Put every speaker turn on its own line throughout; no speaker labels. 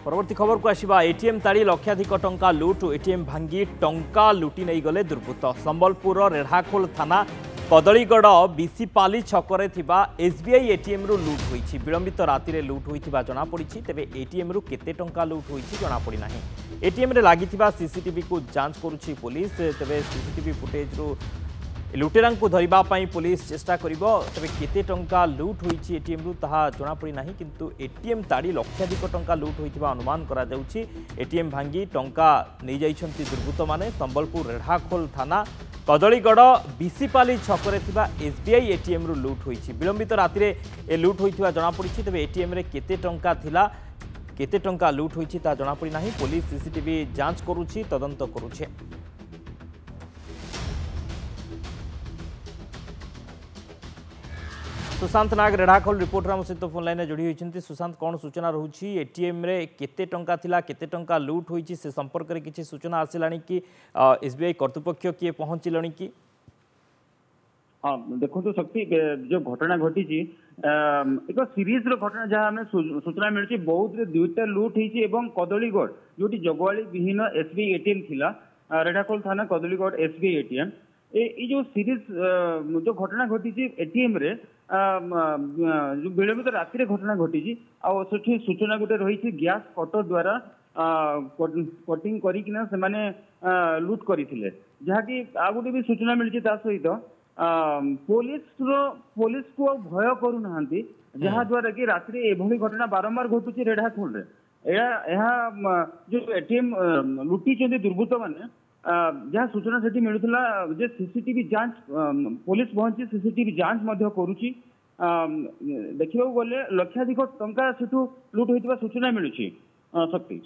परवर्ती खबर को आसिबा एटीएम ताड़ी लक्षाधिक टंका लुट एटीएम भांगी टंका लुटी नहीं गले दुर्बृत्त संबलपुर रेढ़ाखोल थाना कदलीगढ़ बीसीपाली छकरे एसबीआई एटीएम रु लुट होईछि विलंबित राति रे लुट होईथिबा जणा पड़िछि तेबे एटीएम रु केते टंका लुट होईछि जणा पड़ी नाही एटीएम रे लागिथिबा सीसीटीवी को जांच करुछि पुलिस तेबे सीसीटीवी फुटेज रु लुटेरा को धरवाई पुलिस चेष्टा करिबो तबे केते टंका लुट होईछि एटीएम रु ताहा जणा पड़ी नाही किंतु एटीएम ताड़ी लक्षाधिक टंका लुट होईथिबा अनुमान करा जाउछि एटीएम भांगी टंका नै जाइछन्ति दुर्बृत्त माने संबलपुर रेढ़ाखोल थाना कदलीगढ़ बीसीपाली छकरे एसबीआई एटीएम रु लुट होईछि विलंबित राति रे ए लुट होईथिबा जणा पड़िछि तबे एटीएम रे केते टंका थिला केते टंका लुट होईछि ता जणा पड़ी नाही पुलिस सीसीटीवी जांच करूछि तदंत करूछि। सुशांत नाग रेढ़ाखोल रिपोर्टर आम सहित फोन लाइन जोड़ी होती सुशांत कौन सूचना रोचे एटीएम रे केते टंका थिला केते टंका लुट होईछि से संपर्क में किसी सूचना आसिलानी कि एसबीआई कर्तृपक्ष किए पहुंचलानी कि
हाँ देखो शक्ति जो घटना घटी एक सीरीज घटना जहाँ हमें सूचना मिली बौद्ध रे दुईटा लुट होईछि एवं कदलीगढ़ जो जगवाली विहीन एसबीआई एटीएम थिला रेढ़ाखोल थाना कदलीगढ़ एसबीआई एटीएम ये जो सीरीज जो घटना घटी एटीएम रे जो विलंबित राति घटना घटी आठी सूचना गोटे रही गैस कटर द्वारा कटिंग करिकिना से माने लुट करथिले जहाँकि आ गोटे भी सूचना मिली सहित पुलिस को भय करू नाहंती जहाँ द्वारा कि रात्रि एभली घटना बारंबार घटुची रेढ़ाखोल रे जो एटीएम लुटी दुर्बृत्त माने जहाँ सूचना से मिलूला जे सीसीटीवी जांच पुलिस पहुंची सीसीटीवी जांच करुची देखा गले लक्षाधिक टंका से लुट होता सूचना मिलूँ शक्ति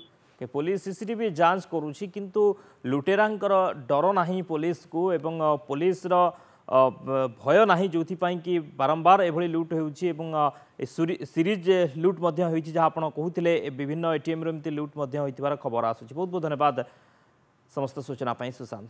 पुलिस सीसीटीवी जांच करुची किंतु लुटेरांकर डर नहीं पुलिस को एवं पुलिस रो भय नहीं जो कि बारंबार एभली लुट होउची सीरीज लुट जहाँ आप कहते विभिन्न एटीएम एमती लुट होइतिबार खबर आसुची बहुत बहुत धन्यवाद समस्त सूचना सुशांत।